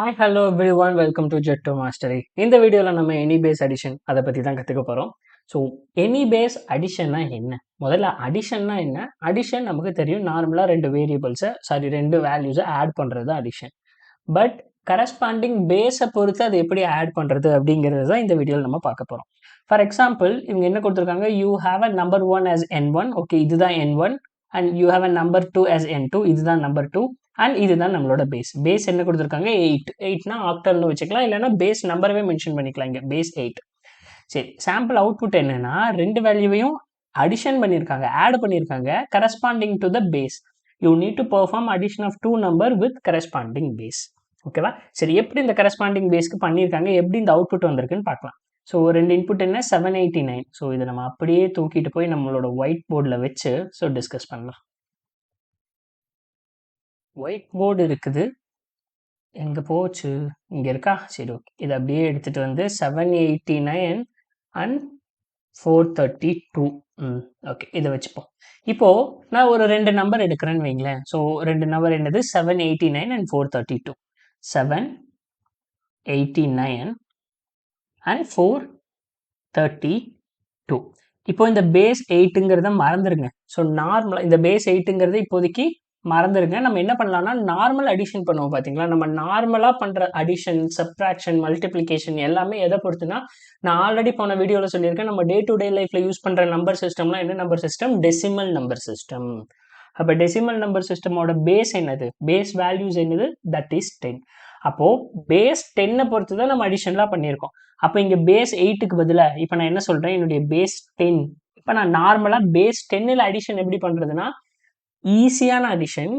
Hi hello every one welcome to Z to mastery. இந்த வீடியோவில் நம்ம எனி பேஸ் அடிஷன் அதை பற்றி தான் கற்றுக்க போகிறோம். ஸோ எனி பேஸ் அடிஷன்னா என்ன? முதல்ல அடிஷன்னா என்ன? அடிஷன் நமக்கு தெரியும், நார்மலாக ரெண்டு வேல்யூஸை ஆட் பண்ணுறது தான் அடிஷன். பட் கரஸ்பாண்டிங் பேஸை பொறுத்து அதை எப்படி ஆட் பண்ணுறது அப்படிங்கிறது தான் இந்த வீடியோவில் நம்ம பார்க்க போகிறோம். ஃபார் எக்ஸாம்பிள், இவங்க என்ன கொடுத்துருக்காங்க, you have a number 1 as n1. Okay, இதுதான் n1. And you have a number 2 as n2. இதுதான் நம்பர் 2. அண்ட் இதுதான் நம்மளோட பேஸ் என்ன கொடுத்துருக்காங்க, 8னா ஆக்டல்னு வச்சுக்கலாம், இல்லைன்னா பேஸ் நம்பரவே மென்ஷன் பண்ணிக்கலாம். இங்கே பேஸ் 8. சரி, சாம்பிள் அவுட்புட் என்னன்னா ரெண்டு வேல்யூவையும் அடிஷன் பண்ணியிருக்காங்க, ஆட் பண்ணியிருக்காங்க corresponding to the base. You need to perform addition of 2 number with corresponding base. ஓகேவா? சரி, எப்படி இந்த கரஸ்பாண்டிங் பேஸ்க்கு பண்ணியிருக்காங்க, எப்படி இந்த அவுட்புட் வந்திருக்குன்னு பார்க்கலாம். ஸோ ரெண்டு இன்புட் என்ன, 789. ஸோ இதை நம்ம அப்படியே தூக்கிட்டு போய் நம்மளோட ஒயிட் போர்டில் வச்சு டிஸ்கஸ் பண்ணலாம். ஒயிட் போர்டு இருக்குது, எங்கே போச்சு, இங்கே இருக்கா? சரி, ஓகே. இதை அப்படியே எடுத்துகிட்டு வந்து 789 அண்ட் 432. ஓகே, இதை வச்சுப்போம். இப்போது நான் ஒரு ரெண்டு நம்பர் எடுக்கிறேன்னு வைங்களேன். ஸோ ரெண்டு நம்பர் என்னது, 789 அண்ட் 432. 789 அண்ட் 432. இப்போ இந்த பேஸ் 8ங்கிறத மறந்துடுங்க. ஸோ நார்மலாக இந்த பேஸ் 8ங்கிறத இப்போதைக்கு மறந்துடுங்க. நம்ம என்ன பண்ணலாம்னா நார்மல் அடிஷன் பண்ணுவோம். பார்த்தீங்களா, நம்ம நார்மலாக பண்ணுற அடிஷன், சப்ட்ராக்ஷன், மல்டிப்ளிகேஷன் எல்லாமே எதை பொறுத்துனா, நான் ஆல்ரெடி போன வீடியோவில் சொல்லியிருக்கேன், நம்ம டே டு டே லைஃப்பில் யூஸ் பண்ணுற நம்பர் சிஸ்டம்லாம் என்ன number system, decimal number system. அப்போ டெசிமல் நம்பர் சிஸ்டமோட பேஸ் என்னது, பேஸ் வேல்யூஸ் என்னது, தட் இஸ் 10. அப்போது பேஸ் 10 பொறுத்து தான் நம்ம அடிஷன்லாம் பண்ணியிருக்கோம். அப்போ இங்கே பேஸ் 8க்கு பதிலாக இப்போ நான் என்ன சொல்கிறேன், என்னுடைய பேஸ் 10. இப்போ நான் நார்மலாக பேஸ் 10ல் அடிஷன் எப்படி பண்ணுறதுன்னா, ஈஸியான அடிஷன்.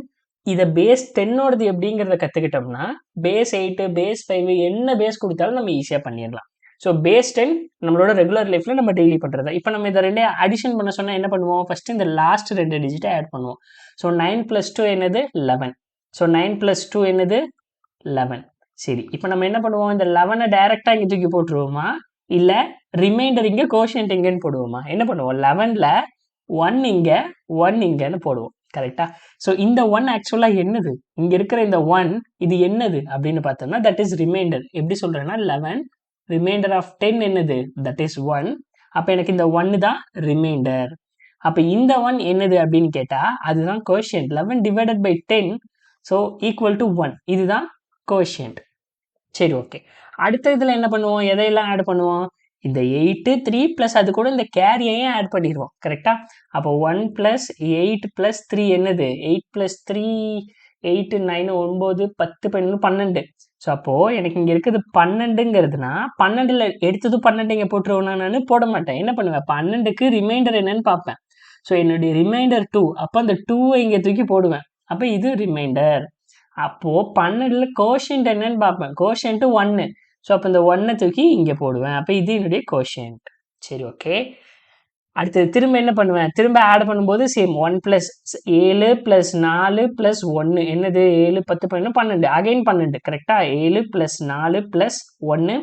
இதை பேஸ் 10ஓடது எப்படிங்கிறத கற்றுக்கிட்டோம்னா பேஸ் 8, பேஸ் 5 என்ன பேஸ் கொடுத்தாலும் நம்ம ஈஸியாக பண்ணிடலாம். ஸோ பேஸ் 10 நம்மளோட ரெகுலர் லைஃப்பில் நம்ம டெய்லி பண்ணுறது. இப்போ நம்ம இதை ரெண்டே அடிஷன் பண்ண சொன்னால் என்ன பண்ணுவோம், ஃபஸ்ட்டு இந்த லாஸ்ட் ரெண்டு டிஜிட்டை ஆட் பண்ணுவோம். ஸோ 9 + 2 என்னது, 11. ஸோ 9 + 2 என்னது, 11. சரி, இப்போ நம்ம என்ன பண்ணுவோம், இந்த 11 டைரெக்டாக இங்கே தூக்கி போட்டுருவோமா, இல்லை ரிமைண்டர் இங்கே கோஷியன்ட் இங்கேன்னு போடுவோமா? என்ன பண்ணுவோம், 11ல் 1 இங்கே 1 இங்கேன்னு போடுவோம். கரெக்டா? ஸோ இந்த 1 ஆக்சுவலாக என்னது, இங்கே இருக்கிற இந்த 1 இது என்னது அப்படின்னு பார்த்தோம்னா தட் இஸ் ரிமைண்டர். எப்படி சொல்கிறேன்னா 11 ரிமைண்டர் ஆஃப் 10 என்னது, தட் இஸ் 1. அப்போ எனக்கு இந்த 1 தான் ரிமைண்டர். அப்போ இந்த 1 என்னது அப்படின்னு கேட்டால் அதுதான் quotient. 11 divided by 10 so equal to 1. இதுதான் கோஷியன்ட். சரி, ஓகே. அடுத்த இதில் என்ன பண்ணுவோம், எதையெல்லாம் ஆட் பண்ணுவோம், இந்த 8, 3 ப்ளஸ் அது கூட இந்த கேரியையும் ஆட் பண்ணிடுவோம். கரெக்டாக? அப்போ 1 + 8 + 3 என்னது, 8 + 3 8 9 9 10 12 12. ஸோ அப்போது எனக்கு இங்கே இருக்குது 12ங்கிறதுனா 12ல் எடுத்தது 12 இங்கே போட்டுருவோம்னா, நான் போட மாட்டேன். என்ன பண்ணுவேன், 12க்கு ரிமைண்டர் என்னன்னு பார்ப்பேன். ஸோ என்னுடைய ரிமைண்டர் 2. அப்போ அந்த 2வை இங்கே தூக்கி போடுவேன். அப்போ இது ரிமைண்டர். அப்போது 12ல் கோஷியன்ட் என்னன்னு பார்ப்பேன். கோஷியன்ட்டு 1. ஸோ அப்போ இந்த 1 தூக்கி இங்கே போடுவேன். அப்போ இது என்னுடைய கோஷியன்ட். சரி, ஓகே. அடுத்தது திரும்ப என்ன பண்ணுவேன், திரும்ப ஆட் பண்ணும்போது சேம் 1 + 7 + 4 + 1 என்னது, 7 10 12 12. அகைன் 12. கரெக்டாக? 7 + 4 + 1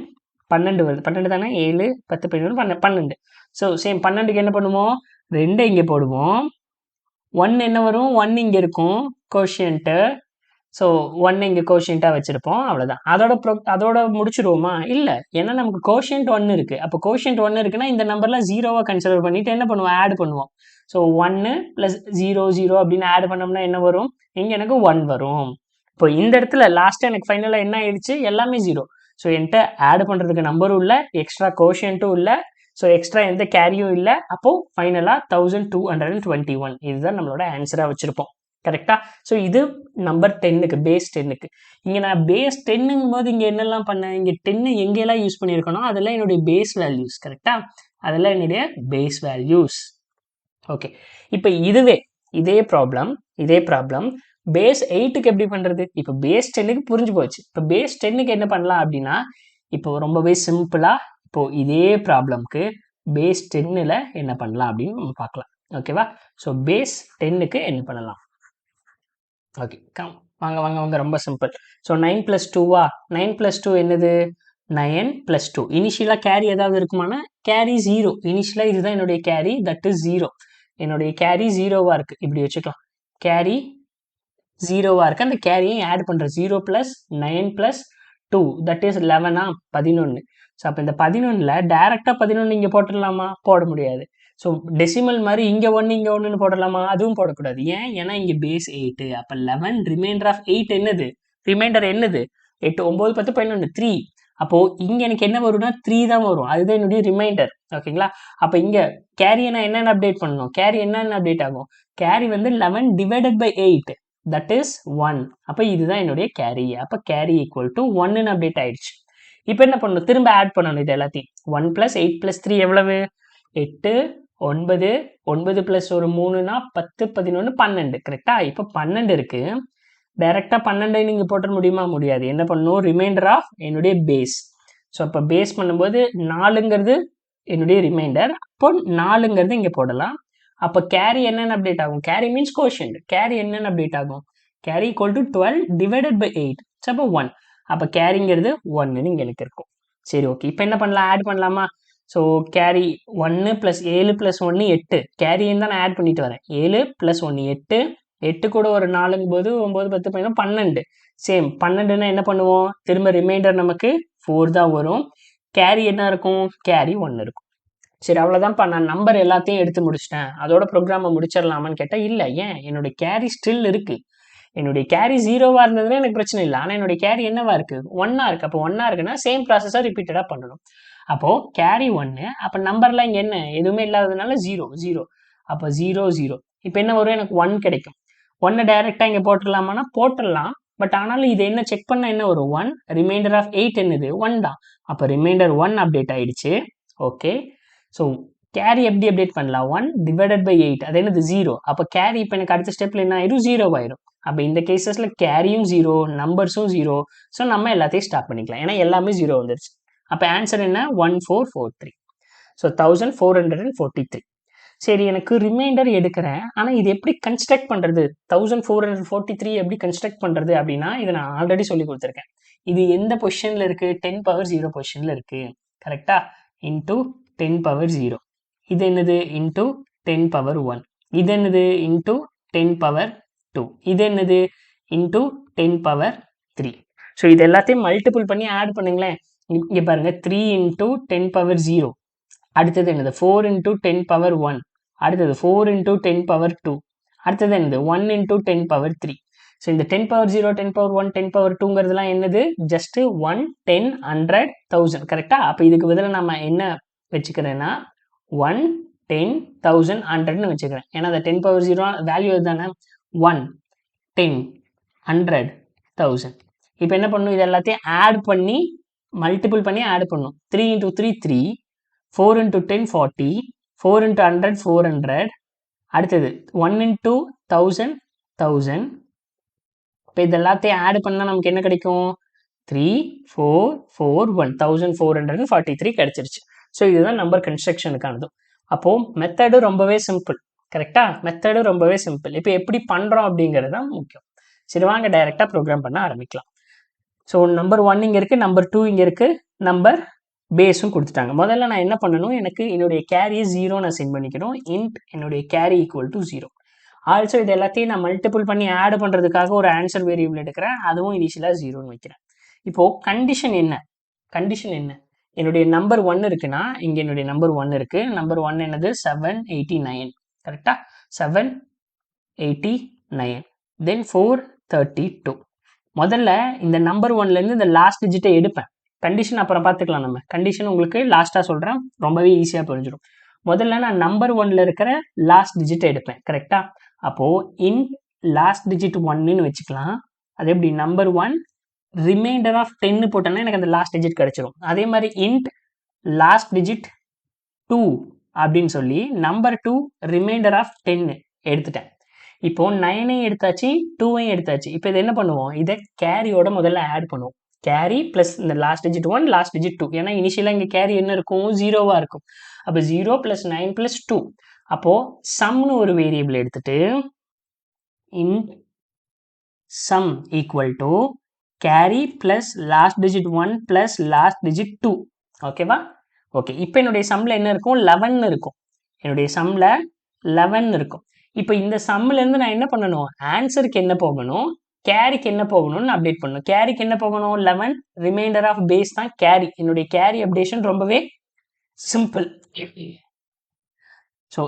12 வருது. 12 தானே, 7 10 12 12. ஸோ சேம் 12க்கு என்ன பண்ணுவோம், 2 இங்கே போடுவோம். 1 என்ன வரும், 1 இங்கே இருக்கும் கோஷியன்ட்டு. ஸோ 1 இங்கே கோஷியண்ட்டாக வச்சுருப்போம். அவ்வளோதான். அதோட முடிச்சுடுவோமா, இல்லை, ஏன்னா நமக்கு கோஷியன்ட் 1 இருக்குது. அப்போ கோஷியன்ட் 1 இருக்குன்னா இந்த நம்பர்லாம் 0வாக கன்சிடர் பண்ணிவிட்டு என்ன பண்ணுவோம், ஆட் பண்ணுவோம். ஸோ 1 + 0 0 அப்படின்னு ஆட் பண்ணோம்னா என்ன வரும், இங்கே எனக்கு 1 வரும். இப்போ இந்த இடத்துல லாஸ்ட்டாக எனக்கு ஃபைனலாக என்ன ஆயிடுச்சு, எல்லாமே 0. ஸோ என்கிட்ட ஆட் பண்ணுறதுக்கு நம்பரும் இல்லை, எக்ஸ்ட்ரா கோஷியன்ட்டும் இல்லை, ஸோ எக்ஸ்ட்ரா எந்த கேரியும் இல்லை. அப்போது ஃபைனலாக 1221. இதுதான் நம்மளோட ஆன்சராக வச்சுருப்போம். கரெக்டா? ஸோ இது நம்பர் 10க்கு, பேஸ் 10க்கு. இங்கே நான் பேஸ் 10ங்கும் போது இங்கே என்னெல்லாம் பண்ணேன், இங்கே 10 எங்கெல்லாம் யூஸ் பண்ணியிருக்கணும், அதெல்லாம் என்னுடைய பேஸ் வேல்யூஸ். கரெக்டா? அதெல்லாம் என்னுடைய பேஸ் வேல்யூஸ். ஓகே. இப்போ இதே ப்ராப்ளம் பேஸ் 8க்கு எப்படி பண்ணுறது, இப்போ பேஸ் 10க்கு புரிஞ்சு போச்சு. இப்போ பேஸ் 10க்கு என்ன பண்ணலாம் அப்படின்னா, இப்போ ரொம்பவே சிம்பிளாக இப்போ இதே ப்ராப்ளம்க்கு பேஸ் 10ல் என்ன பண்ணலாம் அப்படின்னு நம்ம பார்க்கலாம். ஓகேவா? ஸோ பேஸ் 10க்கு என்ன பண்ணலாம், ஓகே, வாங்க ரொம்ப சிம்பிள். ஸோ 9 + 2வா, 9 + 2 என்னது, 9 + 2. இனிஷியலாக கேரி ஏதாவது இருக்குமானா, கேரி 0. இனிஷியலாக இதுதான் என்னுடைய கேரி, தட் இஸ் 0. என்னுடைய கேரி 0வாக இருக்குது, இப்படி வச்சுக்கலாம். கேரி 0வாக இருக்குது, அந்த கேரியை ஆட் பண்ணுறேன். 0 + 9 + 2 தட் இஸ் 11 11. ஸோ அப்போ இந்த 11ல் டைரெக்டாக 11 இங்கே போட்டுடலாமா? போட முடியாது. ஸோ டெசிமல் மாதிரி இங்கே 1 இங்கே 1ன்னு போடலாமா? அதுவும் போடக்கூடாது. ஏன்? ஏன்னா இங்கே பேஸ் 8. அப்போ 11 ரிமைண்டர் ஆஃப் 8 என்னது? ரிமைண்டர் என்னது? 8 9 10 11 3. அப்போ இங்க எனக்கு என்ன வரும்னா 3 தான் வரும். அதுதான் என்னுடைய ரிமைண்டர். ஓகேங்களா? அப்போ இங்க கேரியை நான் என்னென்ன அப்டேட் பண்ணணும்? கேரி என்னென்ன அப்டேட் ஆகும்? கேரி வந்து 11 டிவைடட் பை 8 தட் இஸ் 1. அப்போ இதுதான் என்னுடைய கேரி. அப்போ கேரி ஈக்குவல் டு 1ன்னு அப்டேட் ஆயிடுச்சு. இப்போ என்ன பண்ணணும்? திரும்ப ஆட் பண்ணணும் இது எல்லாத்தையும். 1 + 8 + 3 எவ்வளவு? 8 9 9 + ஒரு 3னா 10 11 12. கரெக்டா? இப்போ 12 இருக்கு. டைரெக்டாக 12 நீங்கள் போட்ட முடியுமா? முடியாது. என்ன பண்ணணும்? ரிமைண்டர் ஆஃப் என்னுடைய பேஸ். ஸோ அப்போ பேஸ் பண்ணும்போது 4ங்கிறது என்னுடைய ரிமைண்டர். அப்போ 4ங்கிறது இங்கே போடலாம். அப்போ கேரி என்னென்ன அப்டேட் ஆகும்? Carry means quotient. கேரி என்னென்ன அப்டேட் ஆகும்? Carry equal to 12 divided by 8. So அப்போ 1. அப்போ கேரிங்கிறது 1ன்னு இங்கே எனக்கு இருக்கும். சரி, ஓகே. இப்போ என்ன பண்ணலாம்? ஆட் பண்ணலாமா? So carry 1 + 7 + 1 8. கேரின்னு தான் நான் ஆட் பண்ணிட்டு வரேன். 7 + 1 8. 8 கூட ஒரு 4ங்கும்போது 9 10 11 12. சேம் 12ன்னா என்ன பண்ணுவோம்? திரும்ப ரிமைண்டர் நமக்கு 4 தான் வரும். கேரி என்ன இருக்கும்? கேரி 1 இருக்கும். சரி, அவ்வளோதான்ப்பா. நான் நம்பர் எல்லாத்தையும் எடுத்து முடிச்சிட்டேன். அதோட ப்ரோக்ராமை முடிச்சிடலாமான்னு கேட்டால் இல்லை. ஏன்? என்னுடைய கேரி ஸ்டில் இருக்கு. என்னுடைய கேரி 0வா இருந்ததுன்னா எனக்கு பிரச்சனை இல்லை. ஆனால் என்னுடைய கேரி என்னவா இருக்கு? 1ஆ இருக்கு. அப்போ 1ஆ இருக்குன்னா சேம் ப்ராசஸாக ரிப்பீட்டடாக பண்ணணும். அப்போ கேரி 1. அப்போ நம்பர்லாம் இங்கே என்ன? எதுவுமே இல்லாததுனால 0 0. அப்போ 0 0. இப்போ என்ன வரும்? எனக்கு 1 கிடைக்கும். 1 டைரெக்டாக இங்கே போட்டுடலாமான்னா போட்டுடலாம். பட் ஆனாலும் இது என்ன செக் பண்ண என்ன வரும்? 1. ரிமைண்டர் ஆஃப் 8 என்னது? 1 தான். அப்போ ரிமைண்டர் 1 அப்டேட் ஆயிடுச்சு. ஓகே. ஸோ கேரி எப்படி அப்டேட் பண்ணலாம்? 1 டிவைடட் பை 8. அது என்னது? 0. அப்போ கேரி இப்போ எனக்கு அடுத்த ஸ்டெப்பில் என்ன ஆயிடும்? 0 ஆயிடும். அப்போ இந்த கேசஸில் கேரியும் 0, நம்பர்ஸும் 0. ஸோ நம்ம எல்லாத்தையும் ஸ்டாப் பண்ணிக்கலாம். ஏன்னா எல்லாமே 0 வந்துருச்சு. அப்போ ஆன்சர் என்ன? 1443. ஸோ 1443. சரி, எனக்கு ரிமைண்டர் எடுக்கிறேன். ஆனால் இது எப்படி கன்ஸ்ட்ரக்ட் பண்ணுறது? 1443 எப்படி கன்ஸ்ட்ரக்ட் பண்ணுறது அப்படின்னா, இதை நான் ஆல்ரெடி சொல்லி கொடுத்துருக்கேன். இது எந்த பொசிஷனில் இருக்குது? 10⁻0 பொசிஷனில் இருக்குது. கரெக்டா? இன்டூ 10⁻0. இது என்னது? இன்டூ 10⁻1. இது என்னது? இன்டூ 10⁻2. இது என்னது? இன்டூ 10⁻3. ஸோ இது எல்லாத்தையும் மல்டிபிள் பண்ணி ஆட் பண்ணுங்களேன். இங்கே பாருங்கள், 3 இன்டூ 10⁻0. அடுத்தது என்னது? 4 இன்டூ 10⁻1. அடுத்தது 4 இன்டூ 10⁻2. அடுத்தது என்னது? 1 இன்டூ 10⁻3. ஸோ இந்த 10⁻0 10⁻1 10⁻2ங்கிறதுலாம் என்னது? ஜஸ்ட் 1 10 100 1000. கரெக்டா? அப்போ இதுக்கு பதிலாக நம்ம என்ன வச்சுக்கிறேன்னா 1 10 1000 100ன்னு வச்சுக்கிறேன். ஏன்னா அந்த 10⁻0 வேல்யூ தானே. 1 10 100 1000. இப்போ என்ன பண்ணணும்? இது எல்லாத்தையும் ஆட் பண்ணி மல்டிபிள் பண்ணி ஆட் பண்ணணும். 3 இன்டூ 3 3. 4 இன்டூ 10 40. 4 இன்டூ 100 400. அடுத்தது 1 இன்டூ 1000 1000. இப்போ இது எல்லாத்தையும் ஆட் பண்ணால் நமக்கு என்ன கிடைக்கும்? 3 4 4 1 1443 கிடைச்சிருச்சு. ஸோ இதுதான் நம்பர் கன்ஸ்ட்ரக்ஷனுக்கானது. அப்போது மெத்தடு ரொம்பவே சிம்பிள். கரெக்டா? மெத்தடு ரொம்பவே சிம்பிள். இப்போ எப்படி பண்ணுறோம் அப்படிங்கிறது தான் முக்கியம். சரி, வாங்க டைரெக்டாக ப்ரோக்ராம் பண்ண ஆரம்பிக்கலாம். ஸோ நம்பர் 1 இங்கே இருக்குது, நம்பர் 2 இங்கே இருக்குது, நம்பர் பேஸும் கொடுத்துட்டாங்க. முதல்ல நான் என்ன பண்ணணும்? எனக்கு என்னுடைய கேரியை 0 நான் சென்ட் பண்ணிக்கணும். இன்ட் என்னுடைய கேரி ஈக்குவல் டு 0. ஆல்சோ இது எல்லாத்தையும் நான் மல்டிபிள் பண்ணி ஆட் பண்ணுறதுக்காக ஒரு ஆன்சர் வேரியபிள் எடுக்கிறேன். அதுவும் இனிஷியலாக 0ன்னு வைக்கிறேன். இப்போது கண்டிஷன் என்ன? கண்டிஷன் என்ன? என்னுடைய நம்பர் 1 இருக்குன்னா இங்கே என்னுடைய நம்பர் 1 இருக்குது. நம்பர் 1 என்னது? 789. கரெக்டாக? 789. தென் 432. முதல்ல இந்த நம்பர் 1லேருந்து இந்த லாஸ்ட் டிஜிட்டை எடுப்பேன். கண்டிஷன் அப்புறம் பார்த்துக்கலாம். நம்ம கண்டிஷன் உங்களுக்கு லாஸ்ட்டாக சொல்கிறேன், ரொம்பவே ஈஸியாக புரிஞ்சிடும். முதல்ல நான் நம்பர் 1ல் இருக்கிற லாஸ்ட் டிஜிட்டை எடுப்பேன். கரெக்டாக? அப்போது இன் லாஸ்ட் டிஜிட் 1ன்னு வச்சுக்கலாம். அது எப்படி? நம்பர் 1 ரிமைண்டர் ஆஃப் 10 போட்டேன்னா எனக்கு அந்த லாஸ்ட் டிஜிட் கிடச்சிரும். அதே மாதிரி இன்ட் லாஸ்ட் டிஜிட் 2 அப்படின்னு சொல்லி நம்பர் 2 ரிமைண்டர் ஆஃப் 10 எடுத்துட்டேன். இப்போ 9ஐயும் எடுத்தாச்சு, 2ஐயும் எடுத்தாச்சு. இப்போ இது என்ன பண்ணுவோம்? இதை கேரியோட முதல்ல ஆட் பண்ணுவோம். கேரி ப்ளஸ் இந்த லாஸ்ட் டிஜிட் 1 லாஸ்ட் டிஜிட் 2. ஏன்னா இனிஷியலாக இங்கே கேரி என்ன இருக்கும்? 0வாக இருக்கும். அப்போ 0 + 9 + 2. அப்போது சம்னு ஒரு வேரியபிள் எடுத்துட்டு int some equal to carry plus last digit 1 plus last digit 2. ஓகேவா? ஓகே. இப்போ என்னுடைய சம்மில் என்ன இருக்கும்? 11 இருக்கும். என்னுடைய சம்மில் 11 இருக்கும். இப்போ இந்த சம்மிலேருந்து நான் என்ன பண்ணணும்? ஆன்சருக்கு என்ன போகணும்? கேரிக்கு என்ன போகணும்னு அப்டேட் பண்ணணும். கேரிக்கு என்ன போகணும்? 11 ரிமைண்டர் ஆஃப் பேஸ் தான் கேரி. என்னுடைய கேரி அப்டேஷன் ரொம்பவே சிம்பிள். ஸோ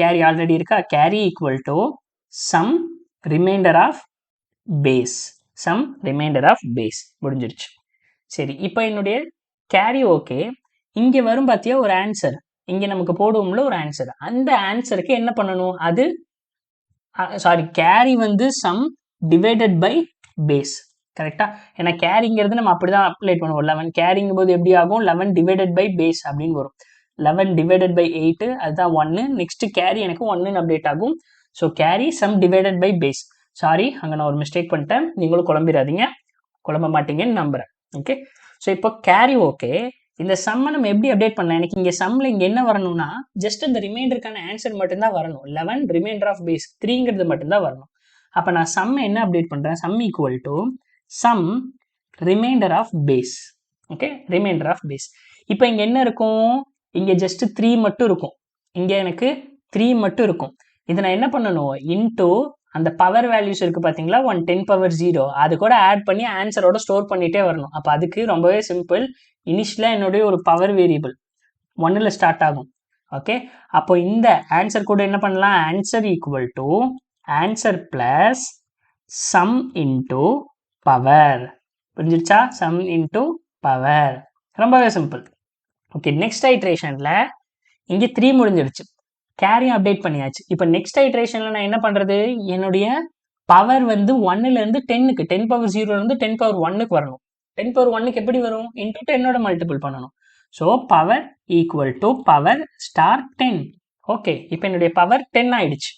கேரி ஆல்ரெடி இருக்கா, carry equal to sum remainder of base, முடிஞ்சிருச்சு. சரி, இப்போ என்னுடைய கேரி ஓகே. இங்கே வரும் பார்த்தியா ஒரு ஆன்சர், இங்கே நமக்கு போடுவோம்ல ஒரு ஆன்சர், அந்த ஆன்சருக்கு என்ன பண்ணணும்? அது கேரி வந்து சம் டிவைடட் பை பேஸ், கரெக்டா? ஏன்னா கேரிங்கிறது நம்ம அப்படிதான் அப்ளை பண்ணுவோம். 11 கேரிங்கும் போது எப்படி ஆகும்? 11 டிவைடட் பை பேஸ் அப்படின்னு வரும். 11 டிவைடட் பை 8 அதுதான் 1. நெக்ஸ்ட் கேரி எனக்கு 1 அப்டேட் ஆகும். So carry sum divided by base. Sorry, அங்கே நான் ஒரு மிஸ்டேக் பண்ணிட்டேன். நீங்களும் குழம்பிடாதீங்க, குழம்ப மாட்டீங்கன்னு நம்புறேன். ஓகே, ஸோ இப்போ கேரி ஓகே. இந்த சம்மை நம்ம எப்படி அப்டேட் பண்ணலாம்? எனக்கு இங்கே சம்மில் இங்கே என்ன வரணும்னா ஜஸ்ட் இந்த ரிமைண்டருக்கான ஆன்சர் மட்டும்தான் வரணும். 11 ரிமைண்டர் ஆஃப் பேஸ் 3ங்கிறது மட்டும்தான் வரணும். அப்போ நான் சம்மை என்ன அப்டேட் பண்ணுறேன்? Sum equal to sum remainder of base. Okay, remainder of base. இப்போ இங்கே என்ன இருக்கும்? இங்கே ஜஸ்ட் 3 மட்டும் இருக்கும். இங்கே எனக்கு 3 மட்டும் இருக்கும். இதை நான் என்ன பண்ணணும்? இன்டூ அந்த பவர் வேல்யூஸ் இருக்கு பார்த்தீங்களா, 1 10 பவர் 0, அது கூட ஆட் பண்ணி ஆன்சரோட ஸ்டோர் பண்ணிட்டே வரணும். அப்போ அதுக்கு ரொம்பவே சிம்பிள். இனிஷியலாக என்னுடைய ஒரு பவர் வேரியபிள் 1ல் ஸ்டார்ட் ஆகும். ஓகே, அப்போ இந்த ஆன்சர் கூட என்ன பண்ணலாம்? Answer equal to answer plus sum into power. புரிஞ்சிருச்சா? சம் இன்டூ பவர், ரொம்பவே சிம்பிள். ஓகே, நெக்ஸ்ட் ஐட்ரேஷனில் இங்கே 3 முடிஞ்சிருச்சு, கேரியும் அப்டேட் பண்ணியாச்சு. இப்போ நெக்ஸ்ட் ஐட்ரேஷனில் நான் என்ன பண்ணுறது? என்னுடைய பவர் வந்து 1லேருந்து 10க்கு, 10 பவர் 0லேருந்து 10 பவர் 1க்கு வரணும். 10 பவர் 1க்கு எப்படி வரும்? இன்டூ 10ஓட மல்டிபிள் பண்ணணும். So power equal to power star 10. Okay, இப்போ என்னுடைய பவர் 10 ஆயிடுச்சு.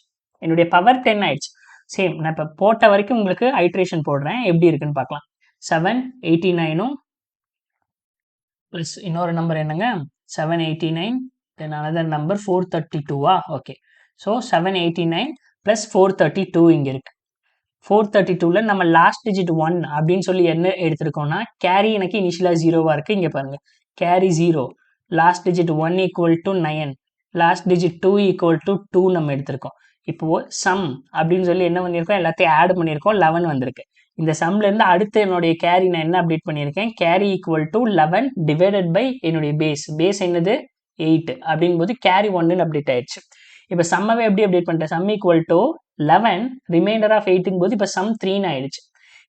சேம், நான் இப்போ போட்ட வரைக்கும் உங்களுக்கு ஐட்ரேஷன் போடுறேன், எப்படி இருக்குன்னு பார்க்கலாம். 789 ப்ளஸ் இன்னொரு நம்பர் என்னங்க? 789, then another number 432. Okay, so 789 plus 432 இங்கே இருக்கு. 432ல நம்ம லாஸ்ட் டிஜிட் 1 அப்படின்னு சொல்லி என்ன எடுத்திருக்கோம்னா, கேரி எனக்கு இனிஷியலாக 0வா இருக்கு. இங்கே பாருங்க, carry 0, last digit 1 equal to 9, last digit 2 equal to 2 நம்ம எடுத்திருக்கோம். இப்போ சம் அப்படின்னு சொல்லி என்ன பண்ணியிருக்கோம்? எல்லாத்தையும் ஆட் பண்ணியிருக்கோம், 11 வந்திருக்கு. இந்த சம்லேருந்து அடுத்து என்னுடைய கேரி நான் என்ன அப்டேட் பண்ணியிருக்கேன்? Carry equal to 11 divided by என்னுடைய பேஸ் என்னது? 8 அப்படிங்கும்போது கேரி 1ன்னு அப்டேட் ஆயிடுச்சு. இப்போ சம்மவே எப்படி அப்டேட் பண்ணிட்டேன்? Sum equal to 11 remainder of 8ங்கும் போது இப்போ சம் 3ன்னு ஆயிடுச்சு.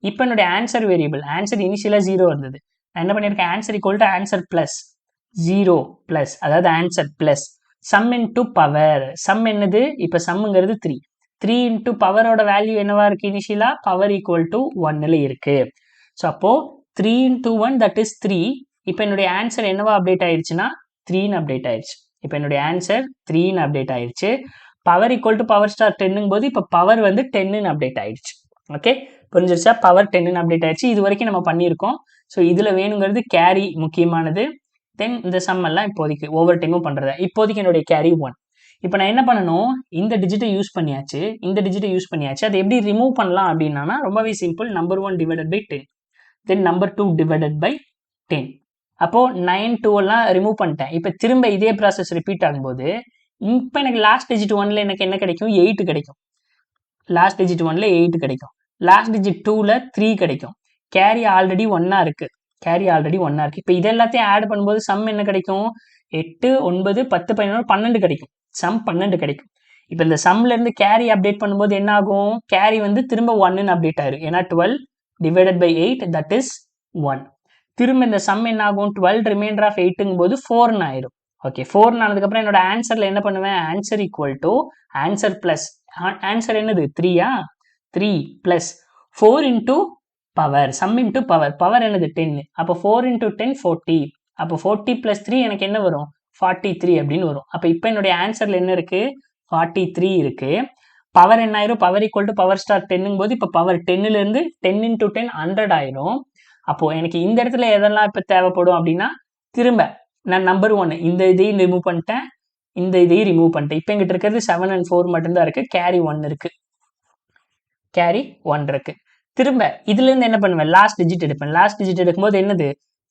இப்போ என்னுடைய ஆன்சர் வேரியபிள், ஆன்சர் இனிஷியலாக 0 இருந்தது, நான் என்ன பண்ணியிருக்கேன்? Answer equal to answer plus 0 plus, அதாவது answer plus sum into power. Sum என்னது? இப்போ சம்ங்கிறது 3 இன்டூ பவரோட வேல்யூ என்னவா இருக்கு? இனிஷியலா பவர் ஈக்குவல் டு 1ல் இருக்கு. ஸோ அப்போ 3 இன்டூ 1 தட் இஸ் 3. இப்போ என்னுடைய ஆன்சர் என்னவா அப்டேட் ஆயிடுச்சுன்னா 3ன்னு அப்டேட் ஆயிடுச்சு. இப்போ என்னுடைய ஆன்சர் 3ன்னு அப்டேட் ஆயிடுச்சு. Power equal to power star 10ங்கும் போது இப்போ பவர் வந்து 10ன்னு அப்டேட் ஆயிடுச்சு. ஓகே, புரிஞ்சிருச்சா? பவர் 10ன்னு அப்டேட் ஆயிடுச்சு. இது வரைக்கும் நம்ம பண்ணியிருக்கோம். ஸோ இதில் வேணுங்கிறது கேரி முக்கியமானது. தென் இந்த சம் எல்லாம் இப்போதைக்கு ஓவர் டைமும் பண்ணுறது. இப்போதைக்கு என்னுடைய கேரி 1. இப்போ நான் என்ன பண்ணணும்? இந்த டிஜிட்டை யூஸ் பண்ணியாச்சு, அதை எப்படி ரிமூவ் பண்ணலாம் அப்படின்னா ரொம்பவே simple. Number 1 divided by 10, then number 2 divided by 10. அப்போது 9 2 எல்லாம் ரிமூவ் பண்ணிட்டேன். இப்போ திரும்ப இதே ப்ராசஸ் ரிப்பீட் ஆகும்போது இப்போ எனக்கு லாஸ்ட் டிஜிட் 1ல் எனக்கு என்ன கிடைக்கும்? 8 கிடைக்கும். லாஸ்ட் டிஜிட் 1ல் 8 கிடைக்கும். லாஸ்ட் டிஜிட் 2ல் 3 கிடைக்கும். கேரி ஆல்ரெடி 1ஆ இருக்குது. இப்போ இது எல்லாத்தையும் ஆட் பண்ணும்போது சம் என்ன கிடைக்கும்? 8 9 10 11 12 கிடைக்கும். சம் 12 கிடைக்கும். இப்போ இந்த சம்லேருந்து கேரி அப்டேட் பண்ணும்போது என்ன ஆகும்? கேரி வந்து திரும்ப 1ன்னு அப்டேட் ஆயிரும். ஏன்னா 12 டிவைடட் பை 8 தட் இஸ் 1. திரும்ப இந்த சம் என்ன ஆகும்? 12 ரிமைண்டர் ஆஃப் 8ங்கும் போது 4ன்னு ஆயிரும். ஓகே, 4ன்னு ஆனதுக்கப்புறம் என்னோட ஆன்சரில் என்ன பண்ணுவேன்? Answer equal to answer plus, answer என்னது? 3யா? 3 plus 4 into power, sum into power என்னது? 10. அப்போ 4 இன்டூ 10 40. அப்போ 40 பிளஸ் 3 எனக்கு என்ன வரும்? 43 அப்படின்னு வரும். அப்போ இப்போ என்னுடைய ஆன்சரில் என்ன இருக்கு? 43 இருக்கு. பவர் என்ன ஆயிரும்? Power equal to power star 10ங்கும் போது இப்போ பவர் 10லேருந்து 10 இன்டூ 10 100 ஆயிரும். அப்போ எனக்கு இந்த இடத்துல எதெல்லாம் இப்போ தேவைப்படும் அப்படின்னா, திரும்ப நான் நம்பர் 1 இந்த இதையும் ரிமூவ் பண்ணிட்டேன், இந்த இதையும் ரிமூவ் பண்ணிட்டேன். இப்போ எங்கிட்ட இருக்கிறது 7 and 4 மட்டும்தான் இருக்கு. கேரி 1 இருக்கு. திரும்ப இதுலேருந்து என்ன பண்ணுவேன்? லாஸ்ட் டிஜிட் எடுப்பேன். லாஸ்ட் டிஜிட் எடுக்கும்போது என்னது?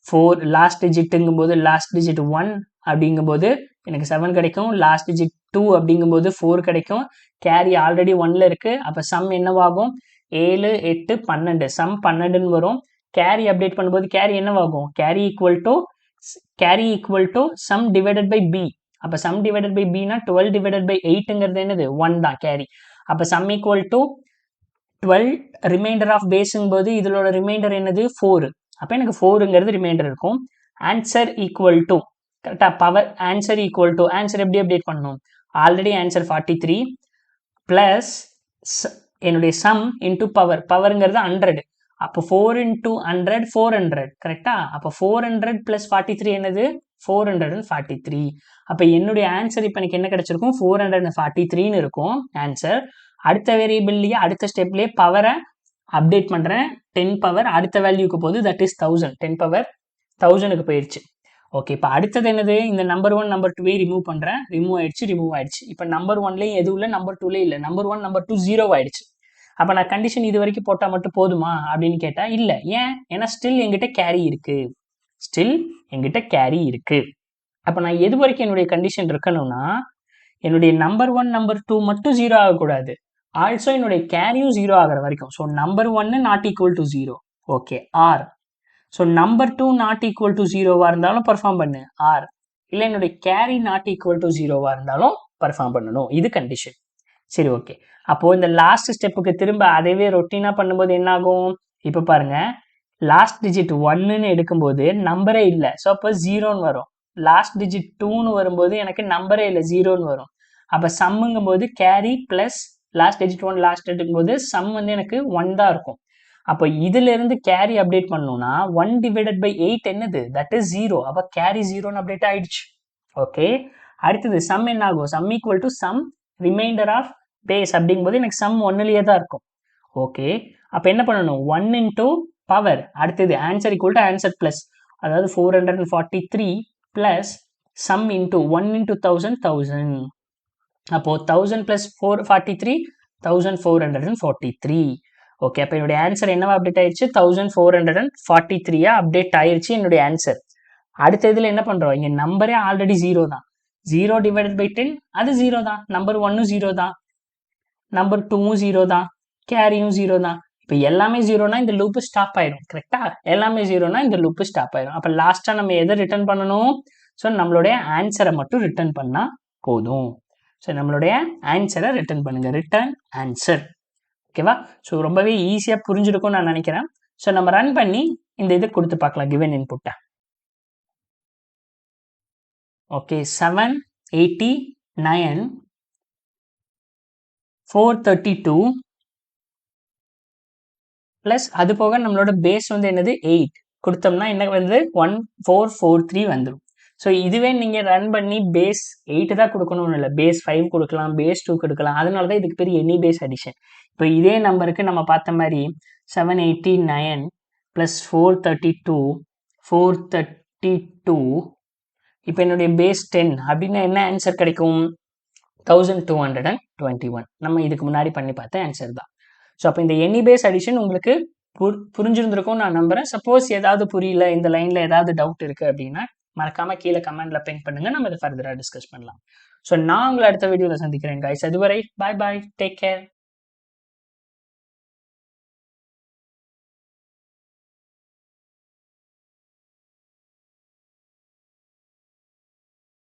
4. லாஸ்ட் டிஜிட்டுங்கும் போது லாஸ்ட் டிஜிட் 1 அப்படிங்கும்போது எனக்கு 7 கிடைக்கும். லாஸ்ட் டிஜிட் 2 அப்படிங்கும்போது 4 கிடைக்கும். கேரி ஆல்ரெடி 1ல் இருக்கு. அப்போ சம் என்னவாகும்? 7 8 12 சம் 12ன்னு வரும். கேரி அப்டேட் பண்ணும்போது கேரி என்னவாகும்? Carry equal to sum divided by B. அப்போ சம் டிவைடட் பை பினா 12 டிவைடட் பை 8ங்கிறது என்னது? 1 தான் கேரி. அப்போ sum equal to 12 remainder of பேஸுங்கும் போது இதோட ரிமைண்டர் என்னது? 4. அப்போ எனக்கு 4ங்கிறது ரிமைண்டர் இருக்கும். ஆன்சர் ஈக்குவல் டு கரெக்டாக power answer equal to answer எப்படி அப்டேட் பண்ணணும்? ஆல்ரெடி ஆன்சர் 43 ப்ளஸ் என்னுடைய சம் இன்டூ பவருங்கிறது 100. அப்போ 4 into 100 400 கரெக்டா? அப்போ 400 + 43 என்னது? 443. அப்போ என்னுடைய ஆன்சர் இப்போ எனக்கு என்ன கிடைச்சிருக்கும்? 443ன்னு இருக்கும் ஆன்சர். அடுத்த வேரியபிள்லயே அடுத்த ஸ்டெப்லயே பவரை அப்டேட் பண்ணுறேன். 10 பவர் அடுத்த வேல்யூக்கு போகுது, தட் இஸ் 1000. 10 பவர் 1000க்கு போயிடுச்சு. ஓகே, இப்போ அடுத்தது என்னது? இந்த நம்பர் 1 நம்பர் 2 ரிமூவ் பண்ணுறேன். ரிமூவ் ஆயிடுச்சு. இப்போ நம்பர் 1லேயும் எதுவும் இல்லை, நம்பர் 2லேயும் இல்லை. நம்பர் 1 நம்பர் 2 0 ஆயிடுச்சு. அப்போ நான் கண்டிஷன் இது வரைக்கும் போட்டால் மட்டும் போதுமா அப்படின்னு கேட்டால் இல்லை. ஏன்? ஏன்னா ஸ்டில் எங்கிட்ட கேரி இருக்கு. அப்போ நான் எது வரைக்கும் என்னுடைய கண்டிஷன் இருக்கணும்னா, என்னுடைய நம்பர் 1 நம்பர் 2 மட்டும் 0 ஆகக்கூடாது, ஆல்சோ என்னுடைய கேரியும் 0 ஆகிற வரைக்கும். So number 1 not equal to 0. Okay, or. So number 2 not equal to 0வா இருந்தாலும் பர்ஃபார்ம் பண்ணு, ஆர். இல்லை என்னுடைய கேரி நாட் ஈக்குவல் டு 0வா இருந்தாலும் பர்ஃபார்ம் பண்ணணும். இது கண்டிஷன். சரி, ஓகே. அப்போ இந்த லாஸ்ட் ஸ்டெப்புக்கு திரும்ப அதைவே ரொட்டீனா பண்ணும்போது என்ன ஆகும்? இப்போ பாருங்க, லாஸ்ட் டிஜிட் 1ன்னு எடுக்கும்போது நம்பரே இல்லை, ஸோ அப்போ 0ன்னு வரும். லாஸ்ட் டிஜிட் 2ன்னு வரும்போது எனக்கு நம்பரே இல்லை, 0ன்னு வரும். அப்போ சம்முங்கும் போது carry plus last digit 1 last எடுக்கும் போது சம் வந்து எனக்கு 1 தான் இருக்கும். அப்போ இதுல இருந்து கேரி அப்டேட் பண்ணணும்னா 1 டிவைடட் பை 8 என்னது? That is 0. அப்போ கேரி 0ன்னு அப்டேட் ஆயிடுச்சு. ஓகே, அடுத்தது சம் என்ன ஆகும்? Sum equal to sum remainder of base அப்படிங்கும்போது எனக்கு சம் 1லேயே தான் இருக்கும். ஓகே, அப்போ என்ன பண்ணணும்? 1 into பவர், அடுத்தது answer equal to answer plus, அதாவது 443 பிளஸ் சம் இன்டூ 1 into 1000. அப்போ 1000 plus 443 1443. ஓகே, அப்போ என்னுடைய ஆன்சர் என்னவா அப்டேட் ஆயிடுச்சு? 1443 அப்டேட் ஆயிடுச்சு என்னுடைய ஆன்சர். அடுத்த இதில் என்ன பண்ணுறோம்? இங்கே நம்பரே ஆல்ரெடி 0 தான். 0 டிவைடட் பை 10 அது 0 தான். நம்பர் 1 0 தான், நம்பர் 2 0 தான், கேரியும் 0 தான். இப்போ எல்லாமே 0னா இந்த லூப்பு ஸ்டாப் ஆயிடும். கரெக்டா? எல்லாமே 0னா இந்த லூப்பு ஸ்டாப் ஆயிடும். அப்போ லாஸ்ட்டாக நம்ம எதை ரிட்டர்ன் பண்ணணும்? ஸோ நம்மளுடைய ஆன்சரை மட்டும் ரிட்டர்ன் பண்ணால் போதும். ஸோ நம்மளுடைய ஆன்சரை ரிட்டர்ன் பண்ணுங்க, ரிட்டர்ன் ஆன்சர். ஓகேவா? ஸோ ரொம்பவே ஈஸியாக புரிஞ்சிருக்கும்னு நான் நினைக்கிறேன். ஸோ நம்ம ரன் பண்ணி இந்த இதை கொடுத்து பார்க்கலாம், கிவன் இன்புட்டை. ஓகே, 789 432 ப்ளஸ் அது போக நம்மளோட பேஸ் வந்து என்னது? 8 கொடுத்தோம்னா என்ன வந்து 1443 வந்துடும். ஸோ இதுவே நீங்கள் ரன் பண்ணி பேஸ் 8 தான் கொடுக்கணும்னு இல்லை, பேஸ் 5 கொடுக்கலாம், பேஸ் 2 கொடுக்கலாம். அதனால தான் இதுக்கு பேர் எனி பேஸ் அடிஷன். இப்போ இதே நம்பருக்கு நம்ம பார்த்த மாதிரி 789 ப்ளஸ் 432 இப்போ என்னுடைய பேஸ் 10 அப்படின்னா என்ன ஆன்சர் கிடைக்கும்? 1221. நம்ம இதுக்கு முன்னாடி பண்ணி பார்த்த ஆன்சர் தான். ஸோ அப்போ இந்த எனி பேஸ் அடிஷன் உங்களுக்கு புரிஞ்சிருந்திருக்கும் நான் நம்புறேன். சப்போஸ் ஏதாவது புரியல, இந்த லைனில் ஏதாவது டவுட் இருக்குது அப்படின்னா மறக்காம கீழே கமெண்ட்ல பின் பண்ணுங்க, நம்ம இதை ஃபர்தரா டிஸ்கஸ் பண்ணலாம். ஸோ நான் உங்களை அடுத்த வீடியோவில் சந்திக்கிறேன் கைஸ். அதுவரை பாய் பாய், டேக் கேர்.